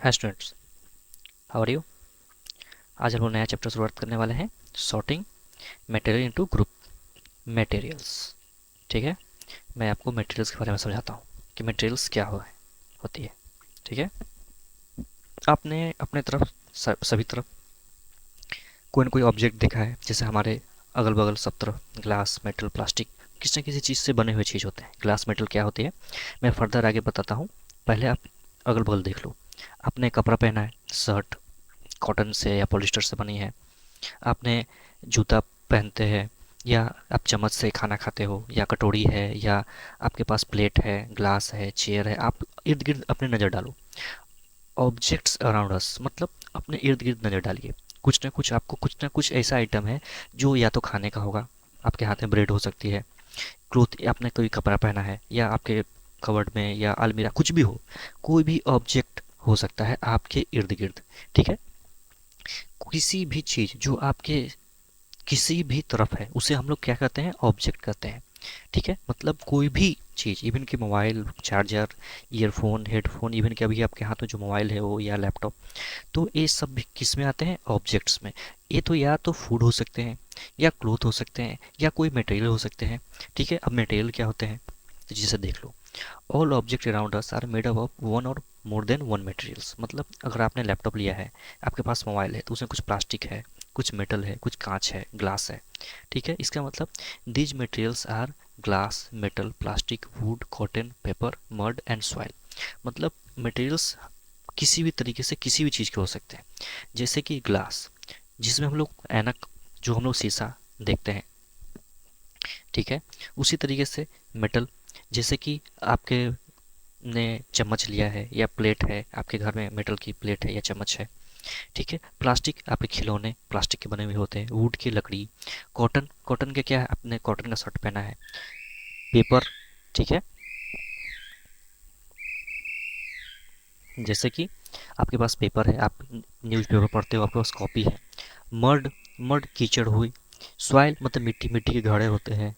Hi students, how are you. आज हम लोग नया चैप्टर शुरुआत करने वाले हैं, sorting material into group materials. ठीक है, मैं आपको मटेरियल्स के बारे में समझाता हूँ कि मटेरियल्स क्या होती है। ठीक है, आपने अपने तरफ सभी तरफ कोई न कोई ऑब्जेक्ट देखा है, जैसे हमारे अगल बगल सब तरफ ग्लास, मेटल, प्लास्टिक, किसी न किसी चीज़ से बने हुए चीज़ होते हैं। ग्लास, मेटल क्या होती है मैं फर्दर आगे बताता हूँ। पहले आप अगल बगल देख लो। आपने कपड़ा पहना है, शर्ट कॉटन से या पॉलिस्टर से बनी है। आपने जूता पहनते हैं, या आप चम्मच से खाना खाते हो, या कटोरी है, या आपके पास प्लेट है, ग्लास है, चेयर है। आप इर्द गिर्द अपने नज़र डालो। ऑब्जेक्ट्स अराउंड अस मतलब अपने इर्द गिर्द नज़र डालिए। कुछ ना कुछ ऐसा आइटम है जो या तो खाने का होगा, आपके हाथ में ब्रेड हो सकती है, क्लोथ आपने कोई कपड़ा पहना है, या आपके कवर्ड में या अलमीरा, कुछ भी हो, कोई भी ऑब्जेक्ट हो सकता है आपके इर्द गिर्द। ठीक है, किसी भी चीज़ जो आपके किसी भी तरफ है उसे हम लोग क्या कहते हैं, ऑब्जेक्ट कहते हैं। ठीक है, मतलब कोई भी चीज़, इवन कि mobile, charger, earphone, headphone, even कि अभी आपके हाथ में जो मोबाइल है वो, या लैपटॉप, तो ये सब भी किस में आते हैं, ऑब्जेक्ट्स में। ये तो या तो फूड हो सकते हैं, या क्लोथ हो सकते हैं, या कोई मटेरियल हो सकते हैं। ठीक है, अब मटेरियल क्या होते हैं, तो जिसे देख लो। All object around us are made up of one और मोर देन वन मटेरियल्स। मतलब अगर आपने लैपटॉप लिया है, आपके पास मोबाइल है, तो उसमें कुछ प्लास्टिक है, कुछ मेटल है, कुछ कांच है, ग्लास है। ठीक है, इसका मतलब these materials are glass, metal, plastic, wood, cotton, paper, mud and soil. मतलब मटेरियल्स किसी भी तरीके से किसी भी चीज़ के हो सकते हैं। जैसे कि ग्लास, जिसमें हम लोग ऐनक, जो हम लोग शीशा देखते हैं। ठीक है, उसी तरीके से मेटल, जैसे कि आपके ने चम्मच लिया है या प्लेट है, आपके घर में मेटल की प्लेट है या चम्मच है। ठीक है, प्लास्टिक, आपके खिलौने प्लास्टिक के बने हुए होते हैं, वुड की लकड़ी, कॉटन, कॉटन के क्या है, आपने कॉटन का शर्ट पहना है, पेपर। ठीक है, जैसे कि आपके पास पेपर है, आप न्यूज़पेपर पढ़ते हो, आपके पास कॉपी है। मर्ड, मर्ड कीचड़ हुई। सॉइल मतलब मिट्टी, मिट्टी के घड़े होते हैं।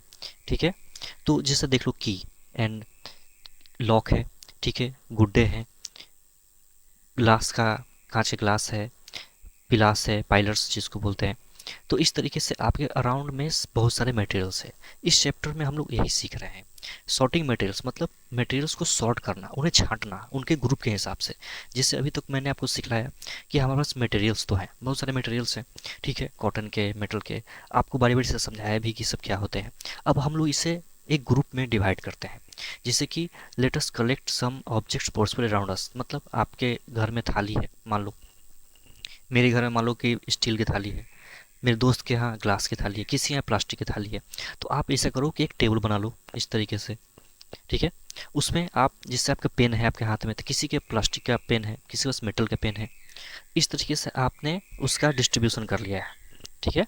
ठीक है, तो जैसे देख लो, की एंड लॉक है। ठीक है, गुड्डे हैं, ग्लास का, कांच के ग्लास है, पिलास है, पाइलर्स जिसको बोलते हैं। तो इस तरीके से आपके अराउंड में बहुत सारे मटेरियल्स हैं। इस चैप्टर में हम लोग यही सीख रहे हैं, सॉर्टिंग मटेरियल्स मतलब मटेरियल्स को सॉर्ट करना, उन्हें छांटना उनके ग्रुप के हिसाब से। जैसे अभी तक मैंने आपको सिखाया कि हमारे पास मटेरियल्स तो हैं, बहुत सारे मटेरियल्स हैं। ठीक है, कॉटन के, मेटल के, आपको बारी बारी से समझाया भी कि सब क्या होते हैं। अब हम लोग इसे एक ग्रुप में डिवाइड करते हैं। जैसे कि let us collect some objects possible around us. मतलब आपके घर में थाली है, मान लो मेरे घर में मान लो कि स्टील की थाली है, मेरे दोस्त के यहाँ ग्लास की थाली है, किसी यहाँ प्लास्टिक की थाली है। तो आप ऐसा करो कि एक टेबल बना लो इस तरीके से। ठीक है, उसमें आप, जिससे आपका पेन है आपके हाथ में, तो किसी के प्लास्टिक का पेन है, किसी के पास मेटल का पेन है। इस तरीके से आपने उसका डिस्ट्रीब्यूशन कर लिया है। ठीक है,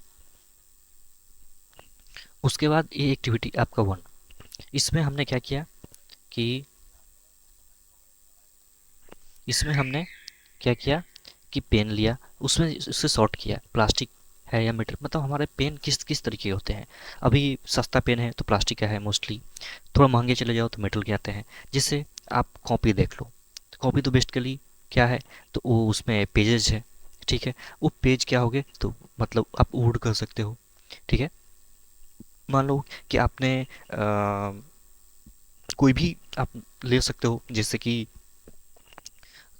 उसके बाद ये एक्टिविटी आपका वन, इसमें हमने क्या किया कि इसमें हमने क्या किया कि पेन लिया, उसमें उससे सॉर्ट किया, प्लास्टिक है या मेटल, मतलब हमारे पेन किस किस तरीके के होते हैं। अभी सस्ता पेन है तो प्लास्टिक का है मोस्टली, थोड़ा महंगे चले जाओ तो मेटल के आते हैं। जैसे आप कॉपी देख लो, कॉपी तो बेसिकली क्या है, तो वो उसमें पेजेस है। ठीक है, वो पेज क्या हो गए, तो मतलब आप वुड कर सकते हो। ठीक है, मान लो कि आपने कोई भी आप ले सकते हो, जैसे कि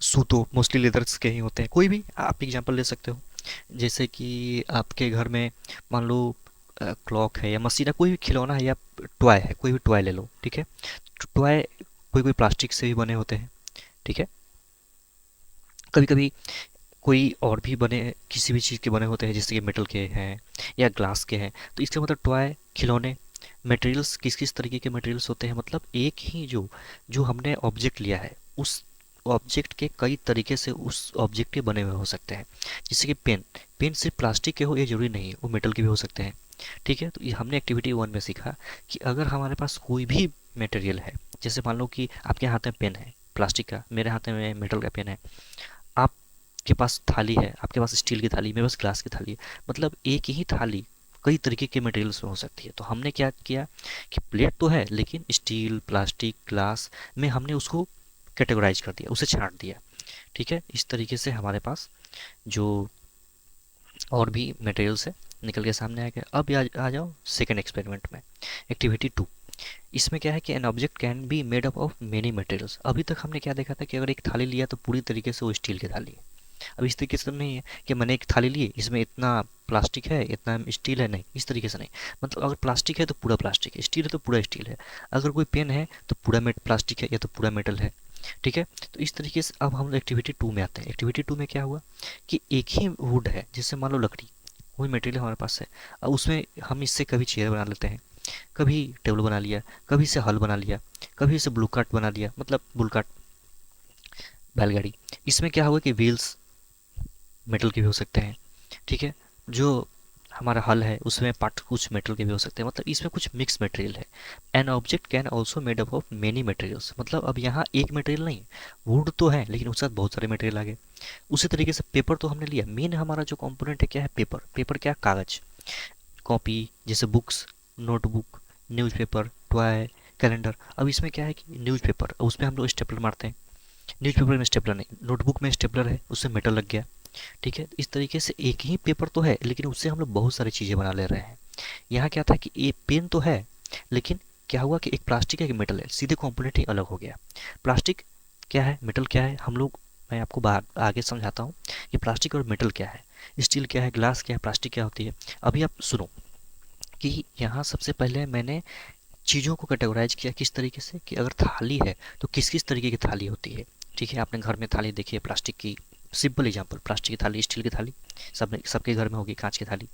सूतो मोस्टली लेदर्स के ही होते हैं, कोई भी आप एग्जांपल ले सकते हो। जैसे कि आपके घर में मान लो क्लॉक है या मशीन है, कोई भी खिलौना है या टॉय है, कोई भी टॉय ले लो। ठीक है, टॉय कोई कोई प्लास्टिक से भी बने होते हैं। ठीक है, कभी कभी कोई और भी बने, किसी भी चीज़ के बने होते हैं, जैसे कि मेटल के हैं या ग्लास के हैं। तो इसका मतलब टॉय, खिलौने, मटेरियल्स किस किस तरीके के मटेरियल्स होते हैं, मतलब एक ही जो जो हमने ऑब्जेक्ट लिया है, उस ऑब्जेक्ट के कई तरीके से उस ऑब्जेक्ट के बने हुए हो सकते हैं। जैसे कि पेन, पेन सिर्फ प्लास्टिक के हो ये जरूरी नहीं है, वो मेटल के भी हो सकते हैं। ठीक है, तो ये हमने एक्टिविटी वन में सीखा कि अगर हमारे पास कोई भी मटेरियल है, जैसे मान लो कि आपके हाथ में पेन है प्लास्टिक का, मेरे हाथ में मेटल का पेन है, आपके पास थाली है, आपके पास स्टील की थाली, मेरे पास ग्लास की थाली है, मतलब एक ही थाली कई तरीके के मटेरियल्स में हो सकती है। तो हमने क्या किया कि प्लेट तो है, लेकिन स्टील, प्लास्टिक, ग्लास में हमने उसको कैटेगराइज कर दिया, उसे छांट दिया। ठीक है, इस तरीके से हमारे पास जो और भी मटेरियल्स है निकल के सामने आ गया। अब आ जाओ सेकंड एक्सपेरिमेंट में, एक्टिविटी 2। इसमें क्या है कि an object can be made up of many materials. अभी तक हमने क्या देखा था कि अगर एक थाली लिया तो पूरी तरीके से वो स्टील की थाली है। अब इस तरीके से तो नहीं है कि मैंने एक थाली ली, इसमें इतना प्लास्टिक है इतना स्टील है, नहीं, इस तरीके से नहीं। मतलब अगर प्लास्टिक है तो पूरा प्लास्टिक है, स्टील है तो पूरा स्टील है। अगर कोई पेन है तो पूरा मेट प्लास्टिक है या तो पूरा मेटल है। ठीक है, तो इस तरीके से अब हम एक्टिविटी 2 में आते हैं। एक्टिविटी 2 में क्या हुआ कि एक ही वुड है, जैसे मान लो लकड़ी, वही मटेरियल हमारे पास है। अब उसमें हम इससे कभी चेयर बना लेते हैं, कभी टेबल बना लिया, कभी से हल बना लिया, कभी से ब्लू कार्ट बना लिया, मतलब बुल कार्ट, बैलगाड़ी। इसमें क्या होगा कि व्हील्स मेटल के भी हो सकते हैं। ठीक है, जो हमारा हल है उसमें पार्ट कुछ मेटल के भी हो सकते हैं, मतलब इसमें कुछ मिक्स मटेरियल है। An object can also made up of many materials, मतलब अब यहाँ एक मटेरियल नहीं, वुड तो है लेकिन उसके साथ बहुत सारे मटेरियल आ गए। उसी तरीके से पेपर तो हमने लिया, मेन हमारा जो कंपोनेंट है क्या है, पेपर। पेपर क्या, कागज, कॉपी, जैसे books, notebook, newspaper, toy, calendar. अब इसमें क्या है कि न्यूज़पेपर, उसमें हम लोग स्टेपलर मारते हैं, न्यूज़पेपर में स्टेपलर नहीं, नोटबुक में स्टेपलर है, उससे मेटल लग गया। ठीक है, इस तरीके से एक ही पेपर तो है लेकिन उससे हम लोग बहुत सारी चीज़ें बना ले रहे हैं। यहाँ क्या था कि ये पेन तो है लेकिन क्या हुआ कि एक प्लास्टिक है एक मेटल है, सीधे कंपोनेंट ही अलग हो गया। प्लास्टिक क्या है, मेटल क्या है, हम लोग, मैं आपको आगे समझाता हूँ कि प्लास्टिक और मेटल क्या है, स्टील क्या है, ग्लास क्या है, प्लास्टिक क्या होती है। अभी आप सुनो कि यहाँ सबसे पहले मैंने चीज़ों को कैटेगराइज किया किस तरीके से कि अगर थाली है तो किस किस तरीके की थाली होती है। ठीक है, आपने घर में थाली देखी है प्लास्टिक की, सिंपल एग्जांपल, प्लास्टिक की थाली, स्टील की थाली, सबके घर में होगी, कांच की थाली।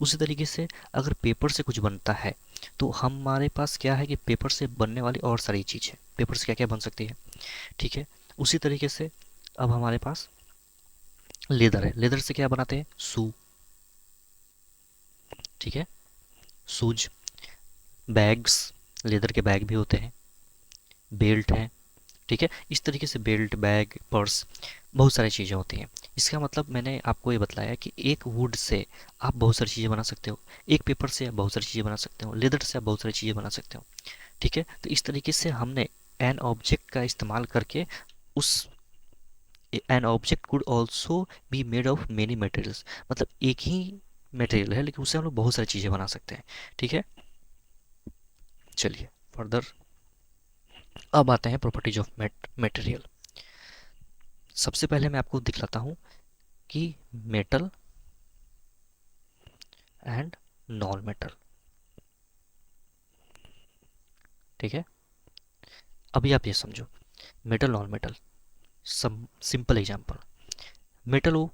उसी तरीके से अगर पेपर से कुछ बनता है तो हमारे पास क्या है कि पेपर से बनने वाली और सारी चीज़ है, पेपर से क्या क्या बन सकती है। ठीक है, उसी तरीके से अब हमारे पास लेदर है, लेदर से क्या बनाते हैं, शू। ठीक है, शूज, बैग्स, लेदर के बैग भी होते हैं, बेल्ट है। ठीक है, इस तरीके से बेल्ट, बैग, पर्स, बहुत सारी चीज़ें होती हैं। इसका मतलब मैंने आपको ये बतलाया कि एक वुड से आप बहुत सारी चीज़ें बना सकते हो, एक पेपर से आप बहुत सारी चीज़ें बना सकते हो, लेदर से आप बहुत सारी चीज़ें बना सकते हो। ठीक है, तो इस तरीके से हमने एन ऑब्जेक्ट का इस्तेमाल करके उस an object could also be made of many materials, मतलब एक ही मटेरियल है लेकिन उससे हम लोग बहुत सारी चीज़ें बना सकते हैं। ठीक है, चलिए फर्दर अब आते हैं प्रॉपर्टीज ऑफ मटेरियल। सबसे पहले मैं आपको दिखलाता हूँ कि मेटल एंड नॉन मेटल। ठीक है, अभी आप ये समझो, metal non metal, some simple example. Metal वो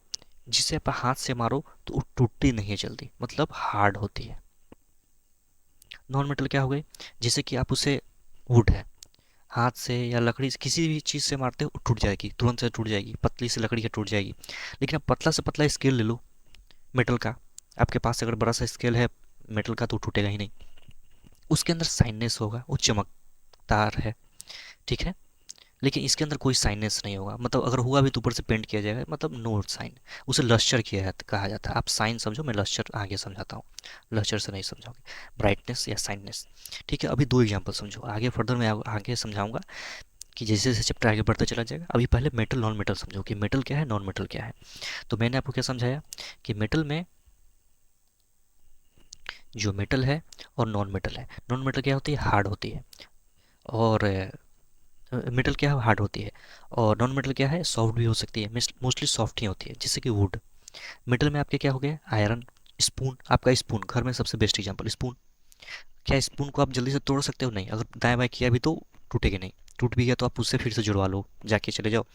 जिसे आप हाथ से मारो तो वो टूटती नहीं है जल्दी, मतलब हार्ड होती है। नॉन मेटल क्या हो गई, जैसे कि आप उसे, वुड है, हाथ से या लकड़ी से किसी भी चीज़ से मारते हो वो टूट जाएगी, तुरंत से टूट जाएगी, पतली से लकड़ी है टूट जाएगी। लेकिन आप पतला से पतला स्केल ले लो मेटल का, आपके पास अगर बड़ा सा स्केल है मेटल का तो टूटेगा ही नहीं। उसके अंदर साइननेस होगा, वो चमकदार है। ठीक है, लेकिन इसके अंदर कोई साइननेस नहीं होगा, मतलब अगर हुआ भी तो ऊपर से पेंट किया जाएगा, मतलब नो साइन। उसे लश्चर किया कहा जाता है। आप साइन समझो, मैं लश्चर आगे समझाता हूँ, लश्चर से नहीं समझाओगे, ब्राइटनेस या साइननेस। ठीक है, अभी दो एग्जांपल समझो, आगे फर्दर मैं आगे समझाऊंगा कि जैसे जैसे चैप्टर आगे बढ़ता चला जाएगा। अभी पहले मेटल नॉन मेटल समझो कि मेटल क्या है, नॉन मेटल क्या है। तो मैंने आपको क्या समझाया कि मेटल में जो मेटल है और नॉन मेटल है, नॉन मेटल क्या होती है, हार्ड होती है, और मेटल क्या है, हार्ड होती है, और नॉन मेटल क्या है, सॉफ्ट भी हो सकती है, मोस्टली सॉफ्ट ही होती है, जैसे कि वुड। मेटल में आपके क्या हो गया, आयरन। स्पून, आपका स्पून घर में सबसे बेस्ट एग्जांपल स्पून। क्या स्पून को आप जल्दी से तोड़ सकते हो, नहीं, अगर दाएं बाएं किया भी तो टूटेगा नहीं, टूट भी गया तो आप उससे फिर से जुड़वा लो, जाके चले जाओ,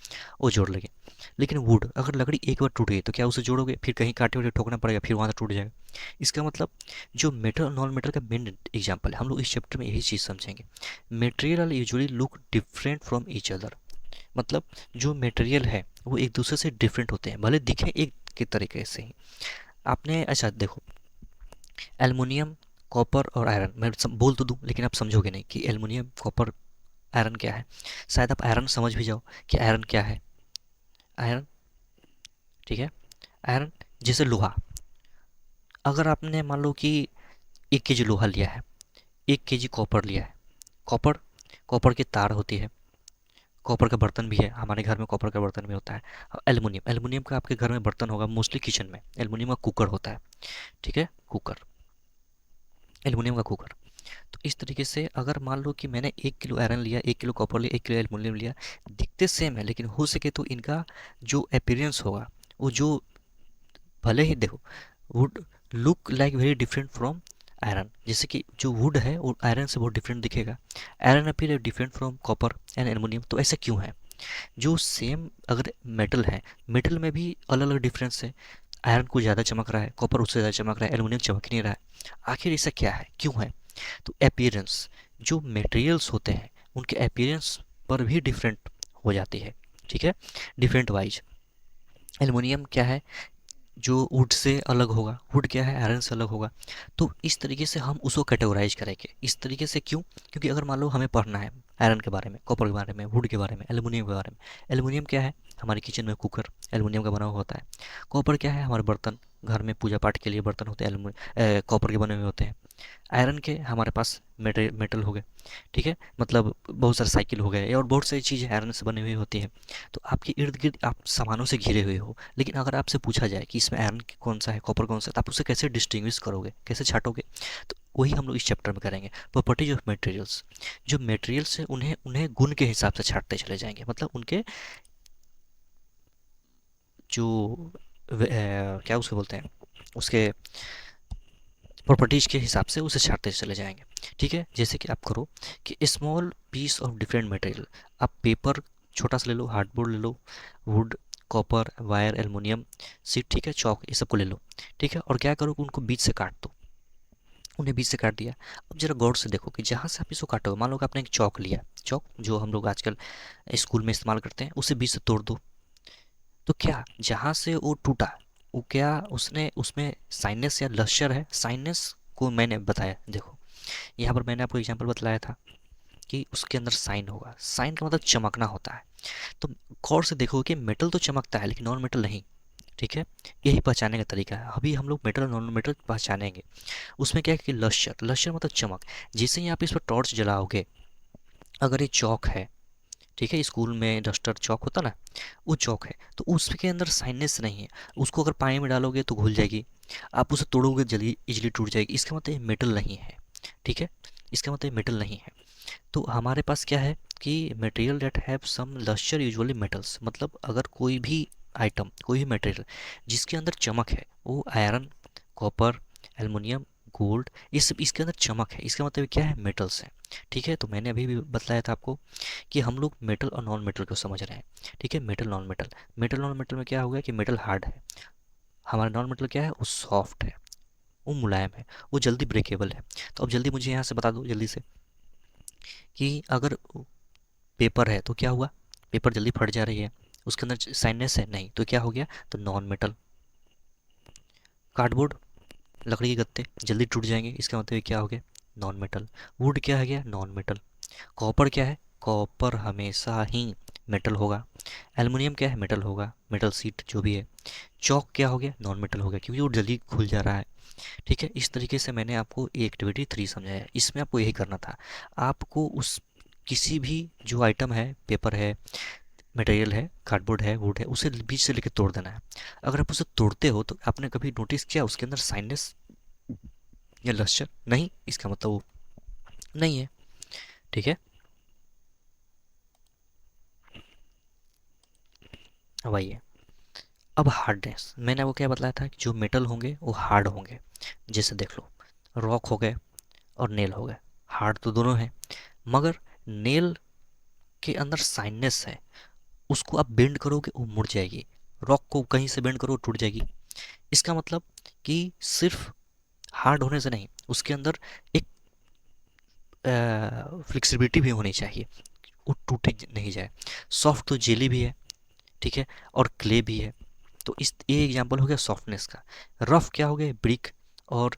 वो जोड़ लेंगे। लेकिन वुड, अगर लकड़ी एक बार टूट गई तो क्या उसे जोड़ोगे, फिर कहीं कांटे वाटे ठोकना पड़ेगा, फिर वहां से टूट जाएगा। इसका मतलब जो मेटल और नॉन मेटल का मेन एग्जाम्पल है, हम लोग इस चैप्टर में यही चीज़ समझेंगे। Material usually look different from each other, मतलब जो मटेरियल है वो एक दूसरे से डिफरेंट होते हैं, भले दिखें एक के तरीके से ही। आपने, अच्छा देखो, एल्युमिनियम, कॉपर और आयरन, मैं बोल तो दूं लेकिन आप समझोगे नहीं कि एल्युमिनियम, कॉपर, आयरन क्या है। शायद आप आयरन समझ भी जाओ कि आयरन क्या है, आयरन। ठीक है, आयरन जैसे लोहा, अगर आपने मान लो कि 1 केजी लोहा लिया है, 1 केजी कॉपर लिया है, कॉपर, कॉपर की तार होती है, कॉपर का बर्तन भी है, हमारे घर में कॉपर का बर्तन भी होता है। एल्युमिनियम, एल्युमिनियम का आपके घर में बर्तन होगा मोस्टली किचन में, एल्युमिनियम का कुकर होता है। ठीक है, कुकर, एल्युमिनियम का कुकर। तो इस तरीके से अगर मान लो कि मैंने 1 किलो आयरन लिया, 1 किलो कॉपर लिया, 1 किलो एल्युमिनियम लिया, दिखते सेम है, लेकिन हो सके तो इनका जो अपीयरेंस होगा, वो जो, भले ही देखो, would look like very different from iron, जैसे कि जो वुड है वो आयरन से बहुत डिफरेंट दिखेगा, iron appear different from copper and aluminium. तो ऐसा क्यों है? जो सेम अगर मेटल है, मेटल में भी अलग अलग डिफरेंस है, आयरन को ज़्यादा चमक रहा है, कॉपर उससे ज़्यादा चमक रहा है, एल्युमिनियम चमक ही नहीं रहा है। आखिर ऐसा क्या है, क्यों है? तो अपीयरेंस, जो मटेरियल्स होते हैं उनके अपीयरेंस पर भी डिफरेंट हो जाती है। ठीक है, डिफरेंट वाइज। एल्युमिनियम क्या है, जो वुड से अलग होगा, वुड क्या है, आयरन से अलग होगा। तो इस तरीके से हम उसको कैटेगराइज करेंगे, इस तरीके से क्यों? क्योंकि अगर मान लो हमें पढ़ना है आयरन के बारे में, कॉपर के बारे में, वुड के बारे में, एल्युमिनियम के बारे में। एल्युमिनियम क्या है, हमारे किचन में कुकर एल्युमिनियम का बना हुआ होता है। कॉपर क्या है, हमारे बर्तन, घर में पूजा पाठ के लिए बर्तन होते हैं, एल्युमिनियम कॉपर के बने हुए होते हैं। आयरन के हमारे पास मेटल हो गए। ठीक है, मतलब बहुत सारे साइकिल हो गए और बहुत सारी चीज़ें आयरन से बनी हुई होती हैं। तो आपके इर्द गिर्द आप सामानों से घिरे हुए हो, लेकिन अगर आपसे पूछा जाए कि इसमें आयरन कौन सा है, कॉपर कौन सा है, तो आप उसे कैसे डिस्टिंग्विश करोगे, कैसे छाटोगे? तो वही हम लोग इस चैप्टर में करेंगे, प्रॉपर्टीज ऑफ मटेरियल्स। जो मटेरियल्स है उन्हें उन्हें गुण के हिसाब से छाटते चले जाएंगे, मतलब उनके जो क्या उसको बोलते हैं, उसके प्रॉपर्टीज के हिसाब से उसे छाटते चले जाएंगे। ठीक है, जैसे कि आप करो कि small piece of different material, आप पेपर छोटा सा ले लो, हार्डबोर्ड ले लो, wood, copper, wire, aluminium, sheet, ठीक है, चौक, ये सबको ले लो। ठीक है, और क्या करो कि उनको बीच से काट दो। उन्हें बीच से काट दिया। अब जरा गौर से देखो कि जहाँ से आप इसको काटोगे, मान लो कि आपने एक चौक लिया, चौक जो हम लोग आजकल स्कूल में इस्तेमाल करते हैं, उसे बीच से तोड़ दो। तो क्या जहाँ से वो टूटा, वो क्या उसने उसमें साइनस या लश्यर है? साइनस को मैंने बताया, देखो यहाँ पर मैंने आपको एग्जांपल बतलाया था कि उसके अंदर साइन होगा, साइन का मतलब चमकना होता है। तो गौर से देखो कि मेटल तो चमकता है लेकिन नॉन मेटल नहीं। ठीक है, यही पहचानने का तरीका है। अभी हम लोग मेटल और नॉन मेटल पहचानेंगे। उसमें क्या है कि लश्यर, लश्यर मतलब चमक। जैसे ही आप इस पर टॉर्च जलाओगे, अगर ये चौक है, ठीक है, स्कूल में डस्टर चौक होता ना, वो चौक है, तो उसके अंदर साइनस नहीं है। उसको अगर पानी में डालोगे तो घुल जाएगी, आप उसे तोड़ोगे जल्दी इजीली टूट जाएगी। इसका मतलब ये मेटल नहीं है। ठीक है, इसका मतलब ये मेटल नहीं है। तो हमारे पास क्या है कि material that have some lustre usually metals, मतलब अगर कोई भी आइटम, कोई भी मटेरियल जिसके अंदर चमक है, वो आयरन, कॉपर, एल्युमिनियम, गोल्ड, ये सब इसके अंदर चमक है, इसका मतलब क्या है, मेटल्स हैं। ठीक है, तो मैंने अभी भी बतलाया था आपको कि हम लोग मेटल और नॉन मेटल को समझ रहे हैं। ठीक है, metal non metal, metal non metal में क्या हो गया कि मेटल हार्ड है, हमारा नॉन मेटल क्या है, वो सॉफ्ट है, वो मुलायम है, वो जल्दी ब्रेकेबल है। तो अब जल्दी मुझे यहाँ से बता दो जल्दी से कि अगर पेपर है तो क्या हुआ, पेपर जल्दी फट जा रही है, उसके अंदर साइनस है नहीं, तो क्या हो गया, तो नॉन मेटल। कार्डबोर्ड, लकड़ी के गत्ते जल्दी टूट जाएंगे, इसका मतलब ये क्या हो गया, नॉन मेटल। वुड क्या है गया, नॉन मेटल। कॉपर क्या है, कॉपर हमेशा ही मेटल होगा। एल्युमिनियम क्या है, मेटल होगा, मेटल सीट जो भी है। चौक क्या हो गया, नॉन मेटल हो गया, क्योंकि वो जल्दी खुल जा रहा है। ठीक है, इस तरीके से मैंने आपको एक्टिविटी 3 समझाया, इसमें आपको यही करना था। आपको उस किसी भी जो आइटम है, पेपर है, मटेरियल है, कार्डबोर्ड है, वुड है, उसे बीच से लेकर तोड़ देना है। अगर आप उसे तोड़ते हो तो आपने कभी नोटिस किया उसके अंदर साइनस या लस्टर नहीं, इसका मतलब वो नहीं है। ठीक है, अब आइए, अब हार्डनेस, मैंने वो क्या बताया था कि जो मेटल होंगे वो हार्ड होंगे। जैसे देख लो, रॉक हो गए और नेल हो गए, हार्ड तो दोनों हैं, मगर नेल के अंदर साइनस है, उसको आप बेंड करोगे वो मुड़ जाएगी, रॉक को कहीं से बेंड करो टूट जाएगी। इसका मतलब कि सिर्फ हार्ड होने से नहीं, उसके अंदर एक फ्लेक्सिबिलिटी भी होनी चाहिए, वो टूटे नहीं जाए। सॉफ्ट तो जेली भी है, ठीक है, और क्ले भी है। तो इस ये एग्जांपल हो गया सॉफ्टनेस का। रफ क्या हो गया, ब्रिक और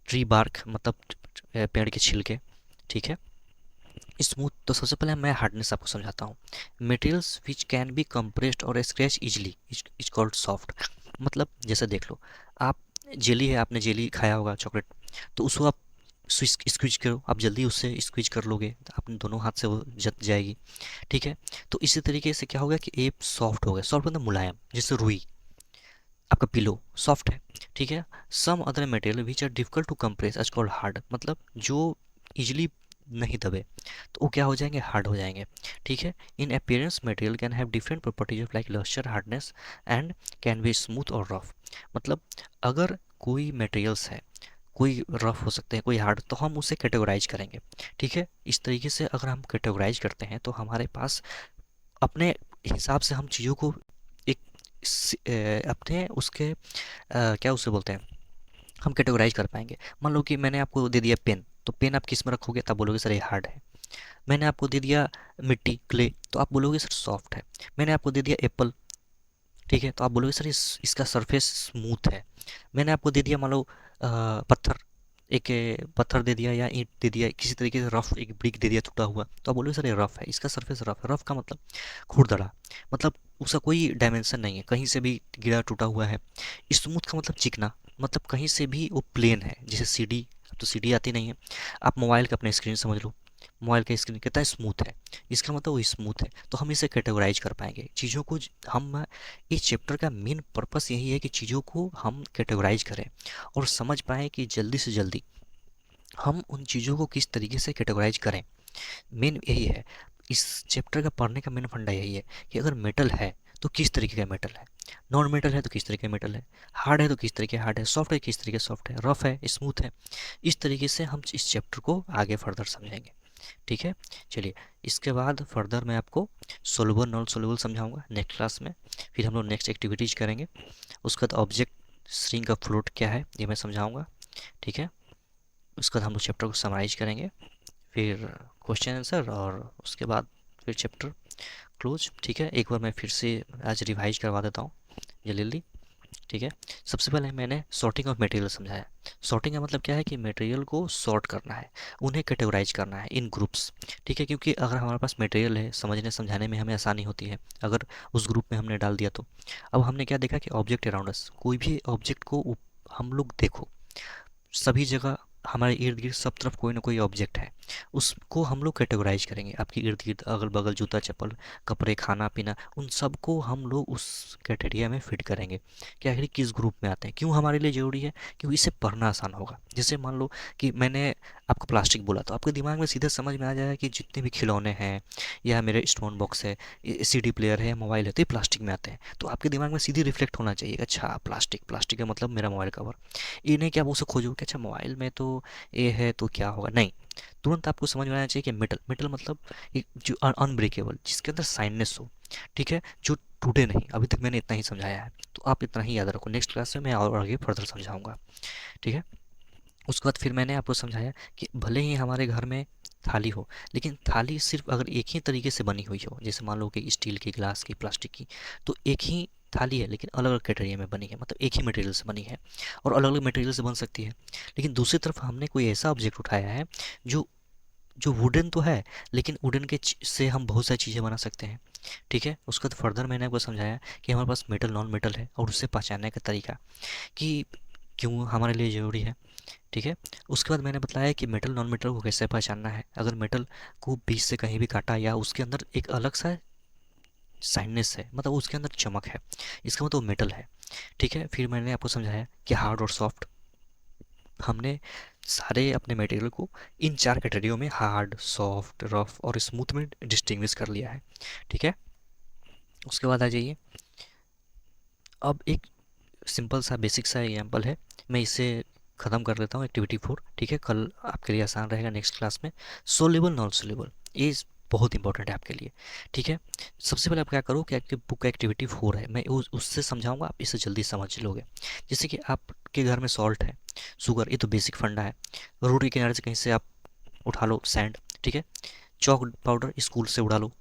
ट्री बार्क, मतलब पेड़ के छिलके। ठीक है, स्मूथ, तो सबसे पहले मैं हार्डनेस आपको समझाता हूँ। Materials which can be compressed और scratch easily is called soft. मतलब जैसे देख लो, आप जेली है, आपने जेली खाया होगा चॉकलेट, तो उसको आप स्क्वीज करो, आप जल्दी उससे स्क्वीज कर लोगे, अपने दोनों हाथ से वो जत जाएगी। ठीक है, तो इसी तरीके से क्या होगा कि ये सॉफ्ट हो गया, सॉफ्ट मतलब मुलायम, जैसे रुई, आपका पिलो सॉफ्ट है। ठीक है, some other material which are difficult to compress as called hard, मतलब जो इजिली नहीं दबे तो वो क्या हो जाएंगे, हार्ड हो जाएंगे। ठीक है, इन appearance material can have different properties of like lustre, hardness and can be smooth और रफ। मतलब अगर कोई मटेरियल्स है, कोई रफ हो सकते हैं, कोई हार्ड, तो हम उसे कैटेगराइज करेंगे। ठीक है, इस तरीके से अगर हम कैटेगराइज करते हैं तो हमारे पास अपने हिसाब से हम चीज़ों को एक अपने उसके क्या उसे बोलते हैं, हम कैटेगराइज कर पाएंगे। मान लो कि मैंने आपको दे दिया पेन, तो पेन आप किस में रखोगे, तब बोलोगे सर ये हार्ड है। मैंने आपको दे दिया मिट्टी, क्ले, तो आप बोलोगे सर सॉफ्ट है। मैंने आपको दे दिया एप्पल, ठीक है, तो आप बोलोगे सर इसका सरफेस स्मूथ है। मैंने आपको दे दिया मान लो पत्थर, एक पत्थर दे दिया या ईंट दे दिया, किसी तरीके से रफ एक ब्रिक दे दिया टूटा हुआ, तो आप बोलोगे सर ये रफ है, इसका सरफेस रफ है। रफ का मतलब खुरदरा, मतलब उसका कोई डायमेंशन नहीं है, कहीं से भी गिरा टूटा हुआ है। स्मूथ का मतलब चिकना, मतलब कहीं से भी वो प्लेन है, जैसे सीडी, अब तो सीडी आती नहीं है, आप मोबाइल का अपना स्क्रीन समझ लो, मोबाइल का स्क्रीन कितना स्मूथ है, इसका मतलब वो स्मूथ है। तो हम इसे कैटेगराइज कर पाएंगे चीज़ों को। हम इस चैप्टर का मेन पर्पस यही है कि चीज़ों को हम कैटेगराइज करें और समझ पाएँ कि जल्दी से जल्दी हम उन चीज़ों को किस तरीके से कैटेगराइज करें। मेन यही है, इस चैप्टर का पढ़ने का मेन फंडा यही है कि अगर मेटल है तो किस तरीके का मेटल है, नॉन मेटल है तो किस तरीके का मेटल है, हार्ड है तो किस तरीके हार्ड है, सॉफ्ट है किस तरीके सॉफ्ट है, रफ है स्मूथ है। इस तरीके से हम इस चैप्टर को आगे फर्दर समझेंगे। ठीक है, चलिए, इसके बाद फर्दर मैं आपको सोल्यूबल नॉन सोल्यूबल समझाऊंगा नेक्स्ट क्लास में। फिर हम लोग नेक्स्ट एक्टिविटीज करेंगे, उसके बाद ऑब्जेक्ट स्ट्रिंग का फ्लोट क्या है ये मैं समझाऊंगा। ठीक है, उसके बाद हम लोग चैप्टर को समराइज करेंगे, फिर क्वेश्चन आंसर, और उसके बाद फिर चैप्टर क्लोज। ठीक है, एक बार मैं फिर से आज रिवाइज करवा देता हूँ जल्दी। ठीक है, सबसे पहले मैंने सॉर्टिंग ऑफ मटेरियल समझाया। सॉर्टिंग का मतलब क्या है कि मटेरियल को सॉर्ट करना है, उन्हें कैटेगराइज करना है इन ग्रुप्स। ठीक है, क्योंकि अगर हमारे पास मटेरियल है, समझने समझाने में हमें आसानी होती है अगर उस ग्रुप में हमने डाल दिया तो। अब हमने क्या देखा कि ऑब्जेक्ट अराउंड अस, कोई भी ऑब्जेक्ट को हम लोग देखो, सभी जगह हमारे इर्द गिर्द सब तरफ कोई ना कोई ऑब्जेक्ट है, उसको हम लोग कैटेगराइज करेंगे। आपके इर्द गिर्द अगल बगल जूता चप्पल कपड़े खाना पीना, उन सब को हम लोग उस कैटेगरिया में फिट करेंगे कि आखिर किस ग्रुप में आते हैं। क्यों हमारे लिए ज़रूरी है, क्योंकि इससे पढ़ना आसान होगा। जैसे मान लो कि मैंने आपको प्लास्टिक बोला, तो आपके दिमाग में सीधे समझ में आ जाएगा कि जितने भी खिलौने हैं या मेरे स्टोन बॉक्स है, सीडी प्लेयर है, मोबाइल है, तो ये प्लास्टिक में आते हैं। तो आपके दिमाग में सीधे रिफ्लेक्ट होना चाहिए, अच्छा प्लास्टिक, प्लास्टिक का मतलब मेरा मोबाइल कवर। ये नहीं कि आप उसे खोजो कि अच्छा मोबाइल में तो ये है तो क्या होगा, नहीं, तुरंत आपको समझ में आना चाहिए कि मेटल, मेटल मतलब एक जो अनब्रेकेबल, जिसके अंदर साइननेस हो। ठीक है, जो टूटे नहीं। अभी तक मैंने इतना ही समझाया है, तो आप इतना ही याद रखो, नेक्स्ट क्लास में मैं और आगे फर्दर समझाऊंगा। ठीक है, उसके बाद फिर मैंने आपको समझाया कि भले ही हमारे घर में थाली हो, लेकिन थाली सिर्फ अगर एक ही तरीके से बनी हुई हो, जैसे मान लो कि स्टील की, ग्लास की, प्लास्टिक की, तो एक ही थाली है लेकिन अलग अलग कैटेगरी में बनी है, मतलब एक ही मटेरियल से बनी है और अलग अलग मटेरियल से बन सकती है। लेकिन दूसरी तरफ हमने कोई ऐसा ऑब्जेक्ट उठाया है जो जो वुडन तो है, लेकिन वुडन के से हम बहुत सारी चीज़ें बना सकते हैं। ठीक है, उसके बाद फर्दर मैंने आपको समझाया कि हमारे पास मेटल नॉन मेटल है और उससे पहचानने का तरीका कि क्यों हमारे लिए ज़रूरी है। ठीक है, उसके बाद मैंने बताया कि मेटल नॉन मेटल को कैसे पहचानना है, अगर मेटल को बीच से कहीं भी काटा या उसके अंदर एक अलग सा साइननेस है, मतलब उसके अंदर चमक है, इसका मतलब वो मेटल है। ठीक है, फिर मैंने आपको समझाया कि हार्ड और सॉफ्ट, हमने सारे अपने मटेरियल को इन चार कैटेगरियों में हार्ड, सॉफ्ट, रफ और स्मूथ में डिस्टिंग्विश कर लिया है। ठीक है, उसके बाद आ जाइए, अब एक सिंपल सा बेसिक सा एग्जाम्पल है, मैं इसे ख़त्म कर देता हूँ, एक्टिविटी 4। ठीक है, कल आपके लिए आसान रहेगा नेक्स्ट क्लास में। सोल्यूबल नॉन सोल्यूबल, ये बहुत इंपॉर्टेंट है आपके लिए। ठीक है, सबसे पहले आप क्या करो कि आपकी बुक का एक्टिविटी 4 है, मैं उससे समझाऊंगा, आप इसे जल्दी समझ लोगे। जैसे कि आपके घर में सॉल्ट है, शुगर, ये तो बेसिक फंडा है। रोड के किनारे से कहीं से आप उठा लो सैंड। ठीक है, चॉक पाउडर स्कूल से उड़ा लो।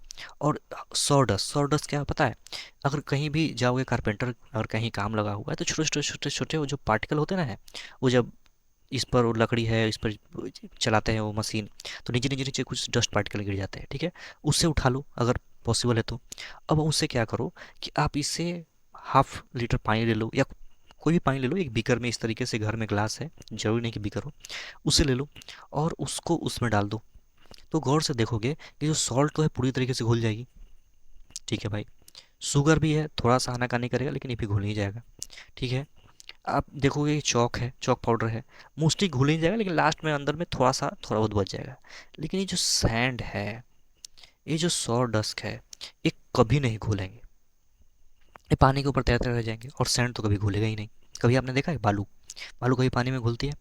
और सॉडस्ट, सॉडस्ट क्या पता है, अगर कहीं भी जाओगे कारपेंटर, अगर कहीं काम लगा हुआ है तो छोटे छोटे छोटे छोटे वो जो पार्टिकल होते हैं ना, है वो जब इस पर वो लकड़ी है, इस पर चलाते हैं वो मशीन, तो नीचे नीचे नीचे कुछ डस्ट पार्टिकल गिर जाते हैं। ठीक है, उससे उठा लो अगर पॉसिबल है तो। अब उससे क्या करो कि आप इससे ½ लीटर पानी ले लो या कोई भी पानी ले लो, एक बीकर में इस तरीके से, घर में ग्लास है, जरूरी नहीं कि बीकर हो, उसे ले लो और उसको उसमें डाल दो। तो गौर से देखोगे कि जो सॉल्ट तो है पूरी तरीके से घुल जाएगी। ठीक है भाई, शुगर भी है, थोड़ा सा आनाकानी करेगा लेकिन ये भी घुल नहीं जाएगा। ठीक है, आप देखोगे कि चौक है, चौक पाउडर है, मोस्टली घुल नहीं जाएगा लेकिन लास्ट में अंदर में थोड़ा बहुत बच जाएगा। लेकिन ये जो सैंड है, ये जो सॉ डस्ट है, ये कभी नहीं घुलेंगे, ये पानी के ऊपर तैरते रह जाएंगे। और सैंड तो कभी घुलेगा ही नहीं। कभी आपने देखा है बालू, बालू कभी पानी में घुलती है?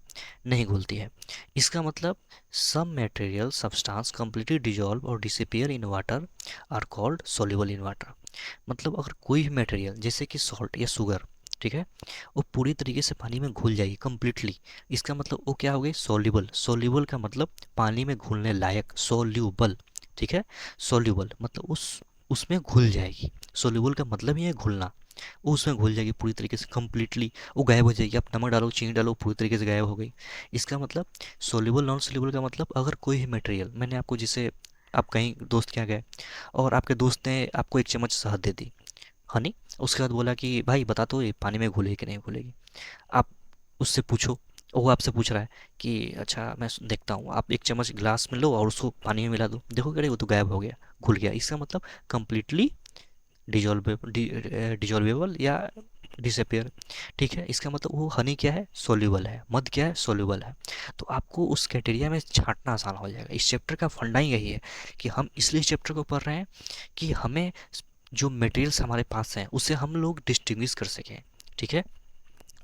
नहीं घुलती है। इसका मतलब some material substance completely dissolve और disappear in water are called soluble in water. मतलब अगर कोई भी मटेरियल जैसे कि सॉल्ट या शुगर, ठीक है, वो पूरी तरीके से पानी में घुल जाएगी कम्प्लीटली, इसका मतलब वो क्या हो गई? सोल्यूबल। सोल्यूबल का मतलब पानी में घुलने लायक, सोल्यूबल। ठीक है, सोल्यूबल मतलब उसमें घुल जाएगी। सोल्यूबल का मतलब ही है घुलना। वो उसमें घुल जाएगी पूरी तरीके से कम्प्लीटली, वो गायब हो जाएगी। आप नमक डालो, चीनी डालो, पूरी तरीके से गायब हो गई। इसका मतलब सोल्यूबल, नॉन सोल्यूबल का मतलब अगर कोई भी मटेरियल, मैंने आपको जिसे, आप कहीं दोस्त के यहाँ गए और आपके दोस्त ने आपको एक चम्मच शहद दे दी, हनी, उसके बाद बोला कि भाई बता तो ये पानी में घुलेगी कि नहीं घुलेगी। आप उससे पूछो, वो आपसे पूछ रहा है कि अच्छा मैं देखता हूँ, आप एक चम्मच गिलास में लो और उसको पानी में मिला दो, देखो अरे वो तो गायब हो गया, घुल गया। इसका मतलब कंप्लीटली डिजॉल्वेबल या डिसअपियर। ठीक है, इसका मतलब वो हनी क्या है? सोल्यूबल है, मध क्या है? सोल्यूबल है। तो आपको उस क्राइटेरिया में छांटना आसान हो जाएगा। इस चैप्टर का फंडा ही यही है कि हम इसलिए इस चैप्टर को पढ़ रहे हैं कि हमें जो मटेरियल्स हमारे पास हैं उसे हम लोग डिस्टिंग्विश कर सकें। ठीक है,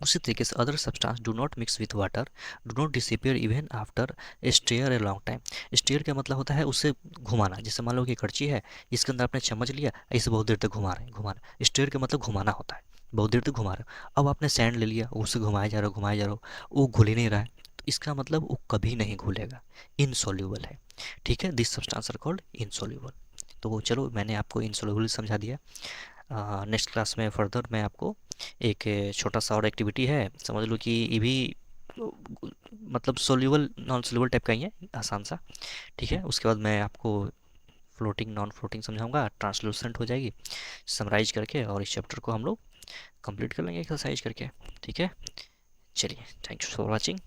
उसी तरीके से other substance do not mix with water, do not disappear even after stir a long time. Stir का मतलब होता है उसे घुमाना। जैसे मान लो कि कड़ची है, इसके अंदर आपने चम्मच लिया, इसे बहुत देर तक घुमा रहे हैं, घुमाना। स्टेयर का मतलब घुमाना होता है, बहुत देर तक घुमा रहे हो। अब आपने सैंड ले लिया, उसे घुमाए जा रहे हो, घुमाए जा रहे हो, वो घुल ही नहीं रहा है, तो इसका मतलब वो कभी नहीं घुलेगा, इनसॉल्यूबल है। ठीक है, this substance are called insoluble. तो चलो, मैंने आपको इनसॉल्यूबल समझा दिया। नेक्स्ट क्लास में फर्दर मैं आपको एक छोटा सा और एक्टिविटी है, समझ लो कि ये भी मतलब सोल्यूबल नॉन सोल्यूबल टाइप का ही है, आसान सा। ठीक है, उसके बाद मैं आपको फ्लोटिंग नॉन फ्लोटिंग समझाऊंगा, ट्रांसलूसेंट हो जाएगी समराइज करके, और इस चैप्टर को हम लोग कंप्लीट कर लेंगे एक्सरसाइज करके। ठीक है, चलिए, थैंक यू फॉर वॉचिंग।